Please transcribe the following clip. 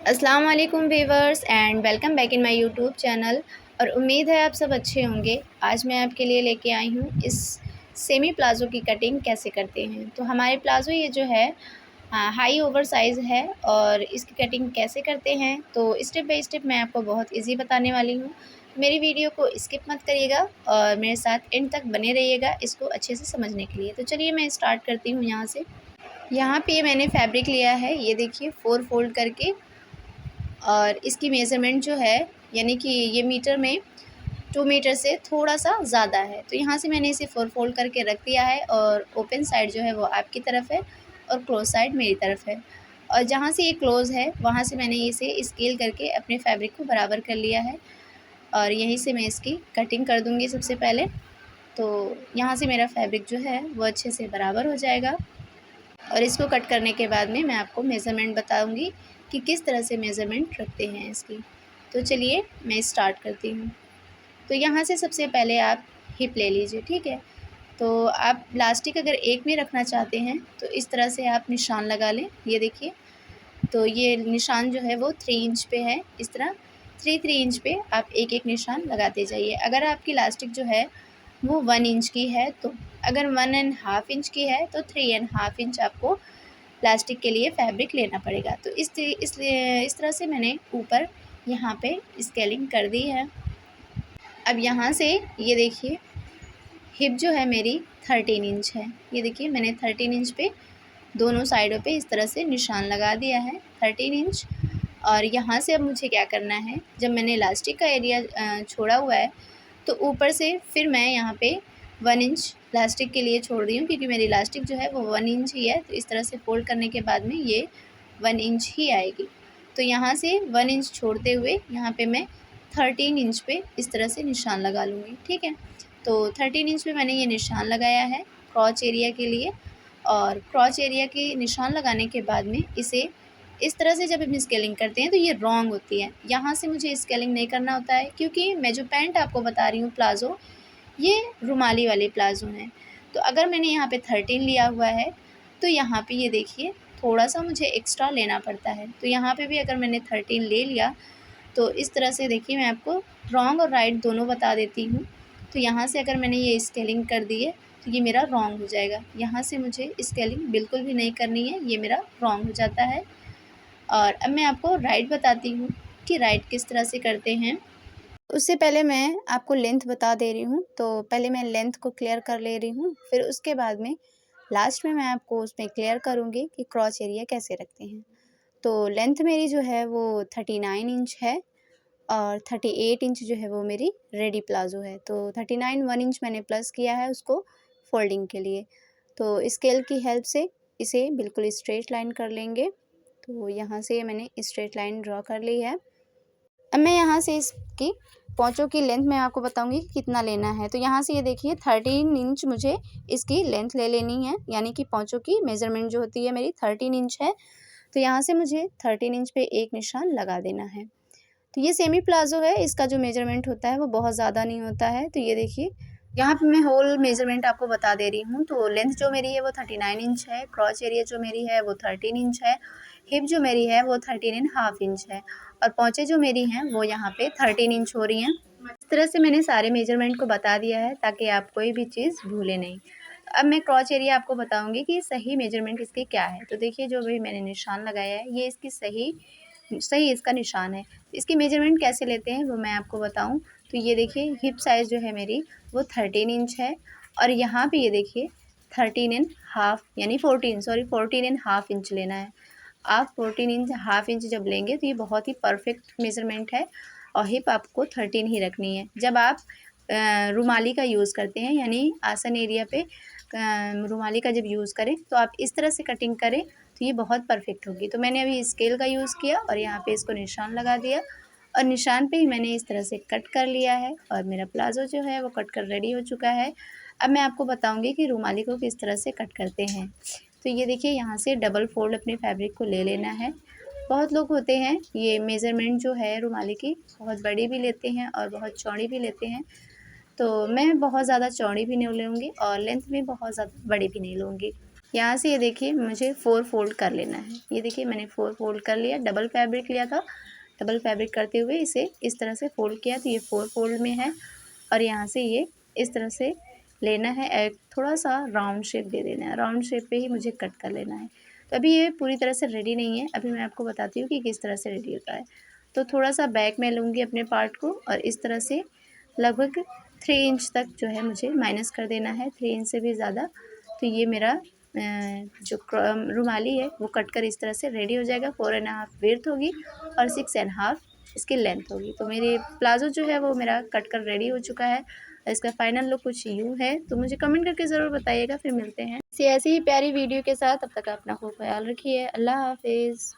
अस्सलाम वालेकुम viewers and welcome back in my YouTube channel. और उम्मीद है आप सब अच्छे होंगे। आज मैं आपके लिए लेके आई हूँ इस सेमी प्लाज़ो की कटिंग कैसे करते हैं। तो हमारे प्लाज़ो ये जो है हाई ओवर साइज़ है और इसकी कटिंग कैसे करते हैं तो स्टेप बाय स्टेप मैं आपको बहुत इजी बताने वाली हूँ। मेरी वीडियो को स्किप मत करिएगा और मेरे साथ एंड तक बने रहिएगा इसको अच्छे से समझने के लिए। तो चलिए मैं स्टार्ट करती हूँ यहाँ से। यहाँ पे मैंने फैब्रिक लिया है, ये देखिए 4 फोल्ड करके, और इसकी मेज़रमेंट जो है यानी कि ये मीटर में 2 मीटर से थोड़ा-सा ज़्यादा है। तो यहाँ से मैंने इसे 4 फोल्ड करके रख दिया है और ओपन साइड जो है वो आपकी तरफ है और क्लोज़ साइड मेरी तरफ है। और जहाँ से ये क्लोज़ है वहाँ से मैंने इसे स्केल करके अपने फैब्रिक को बराबर कर लिया है और यहीं से मैं इसकी कटिंग कर दूँगी सबसे पहले। तो यहाँ से मेरा फैब्रिक जो है वो अच्छे से बराबर हो जाएगा और इसको कट करने के बाद में मैं आपको मेज़रमेंट बताऊंगी कि किस तरह से मेज़रमेंट रखते हैं इसकी। तो चलिए मैं स्टार्ट करती हूँ। तो यहाँ से सबसे पहले आप हिप ले लीजिए, ठीक है। तो आप इलास्टिक अगर एक में रखना चाहते हैं तो इस तरह से आप निशान लगा लें, ये देखिए। तो ये निशान जो है वो 3 इंच पे है, इस तरह 3 इंच पे आप एक एक निशान लगाते जाइए। अगर आपकी इलास्टिक जो है वो 1 इंच की है, तो अगर 1.5 इंच की है तो 3.5 इंच आपको प्लास्टिक के लिए फैब्रिक लेना पड़ेगा। तो इस तरह से मैंने ऊपर यहाँ पे स्केलिंग कर दी है। अब यहाँ से ये देखिए हिप जो है मेरी 13 इंच है, ये देखिए मैंने 13 इंच पे दोनों साइडों पे इस तरह से निशान लगा दिया है 13 इंच। और यहाँ से अब मुझे क्या करना है, जब मैंने इलास्टिक का एरिया छोड़ा हुआ है तो ऊपर से फिर मैं यहाँ पे 1 इंच इलास्टिक के लिए छोड़ रही हूँ, क्योंकि मेरी इलास्टिक जो है वो 1 इंच ही है। तो इस तरह से फोल्ड करने के बाद में ये 1 इंच ही आएगी। तो यहाँ से 1 इंच छोड़ते हुए यहाँ पे मैं 13 इंच पे इस तरह से निशान लगा लूँगी, ठीक है। तो 13 इंच पे मैंने ये निशान लगाया है क्रॉच एरिया के लिए। और क्रॉच एरिया के निशान लगाने के बाद में इसे इस तरह से जब हम स्केलिंग करते हैं तो ये रॉन्ग होती है। यहाँ से मुझे स्केलिंग नहीं करना होता है, क्योंकि मैं जो पैंट आपको बता रही हूँ प्लाज़ो, ये रुमाली वाले प्लाज़ो हैं। तो अगर मैंने यहाँ पे 13 लिया हुआ है तो यहाँ पे ये देखिए थोड़ा-सा मुझे एक्स्ट्रा लेना पड़ता है। तो यहाँ पे भी अगर मैंने 13 ले लिया तो इस तरह से देखिए मैं आपको रॉन्ग और राइट दोनों बता देती हूँ। तो यहाँ से अगर मैंने ये स्केलिंग कर दी है तो ये मेरा रॉन्ग हो जाएगा। यहाँ से मुझे स्केलिंग बिल्कुल भी नहीं करनी है, ये मेरा रॉन्ग हो जाता है। और अब मैं आपको राइट बताती हूँ कि राइट किस तरह से करते हैं। उससे पहले मैं आपको लेंथ बता दे रही हूँ। तो पहले मैं लेंथ को क्लियर कर ले रही हूँ, फिर उसके बाद में लास्ट में मैं आपको उसमें क्लियर करूँगी कि क्रॉच एरिया कैसे रखते हैं। तो लेंथ मेरी जो है वो 39 इंच है और 38 इंच जो है वो मेरी रेडी प्लाज़ो है। तो 39 1 इंच मैंने प्लस किया है उसको फोल्डिंग के लिए। तो स्केल की हेल्प से इसे बिल्कुल स्ट्रेट लाइन कर लेंगे। तो यहाँ से मैंने स्ट्रेट लाइन ड्रॉ कर ली है। अब मैं यहाँ से इसकी पौंचों की लेंथ मैं आपको बताऊंगी कि कितना लेना है। तो यहाँ से ये देखिए 13 इंच मुझे इसकी लेंथ ले लेनी है, यानी कि पौंचों की मेज़रमेंट जो होती है मेरी 13 इंच है। तो यहाँ से मुझे 13 इंच पे एक निशान लगा देना है। तो ये सेमी प्लाज़ो है, इसका जो मेज़रमेंट होता है वो बहुत ज़्यादा नहीं होता है। तो ये देखिए यहाँ पे मैं होल मेज़रमेंट आपको बता दे रही हूँ। तो लेंथ जो मेरी है वो 39 इंच है, क्रॉच एरिया जो मेरी है वो 13 इंच है, हिप जो मेरी है वो 13.5 इंच है और पौंचे जो मेरी हैं वो यहाँ पे 13 इंच हो रही हैं। इस तरह से मैंने सारे मेज़रमेंट को बता दिया है ताकि आप कोई भी चीज़ भूलें नहीं। अब मैं क्रॉच एरिया आपको बताऊँगी कि सही मेज़रमेंट इसकी क्या है। तो देखिए जो भी मैंने निशान लगाया है ये इसकी सही इसका निशान है। इसकी मेज़रमेंट कैसे लेते हैं वो मैं आपको बताऊँ। तो ये देखिए हिप साइज़ जो है मेरी वो 13 इंच है और यहाँ पे ये देखिए 13.5 यानी 14.5 इंच लेना है। आप 14.5 इंच जब लेंगे तो ये बहुत ही परफेक्ट मेज़रमेंट है और हिप आपको 13 ही रखनी है। जब आप रुमाली का यूज़ करते हैं यानी आसन एरिया पे रुमाली का जब यूज़ करें तो आप इस तरह से कटिंग करें तो ये बहुत परफेक्ट होगी। तो मैंने अभी स्केल का यूज़ किया और यहाँ पे इसको निशान लगा दिया और निशान पे ही मैंने इस तरह से कट कर लिया है और मेरा प्लाज़ो जो है वो कट कर रेडी हो चुका है। अब मैं आपको बताऊँगी कि रुमाली को किस तरह से कट करते हैं। तो ये देखिए यहाँ से डबल फोल्ड अपने फैब्रिक को ले लेना है। बहुत लोग होते हैं ये मेज़रमेंट जो है रुमाली की बहुत बड़ी भी लेते हैं और बहुत चौड़ी भी लेते हैं। तो मैं बहुत ज़्यादा चौड़ी भी नहीं लूँगी और लेंथ भी बहुत ज़्यादा बड़ी भी नहीं लूँगी। यहाँ से ये देखिए मुझे 4 फोल्ड कर लेना है। ये देखिए मैंने 4 फोल्ड कर लिया। डबल फैब्रिक लिया था, डबल फैब्रिक करते हुए इसे इस तरह से फोल्ड किया, तो ये 4 फोल्ड में है। और यहाँ से ये इस तरह से लेना है, एक थोड़ा सा राउंड शेप दे देना है। राउंड शेप पे ही मुझे कट कर लेना है। तो अभी ये पूरी तरह से रेडी नहीं है, अभी मैं आपको बताती हूँ कि किस तरह से रेडी होता है। तो थोड़ा सा बैक में लूँगी अपने पार्ट को और इस तरह से लगभग 3 इंच तक जो है मुझे माइनस कर देना है, 3 इंच से भी ज़्यादा। तो ये मेरा जो रुमाली है वो कट कर इस तरह से रेडी हो जाएगा। 4.5 विड्थ होगी और 6.5 इसकी लेंथ होगी। तो मेरे प्लाज़ो जो है वो मेरा कट कर रेडी हो चुका है। इसका फाइनल लुक कुछ यूँ है। तो मुझे कमेंट करके ज़रूर बताइएगा। फिर मिलते हैं ऐसी ही प्यारी वीडियो के साथ। तब तक अपना खूब ख्याल रखिए। अल्लाह हाफिज़।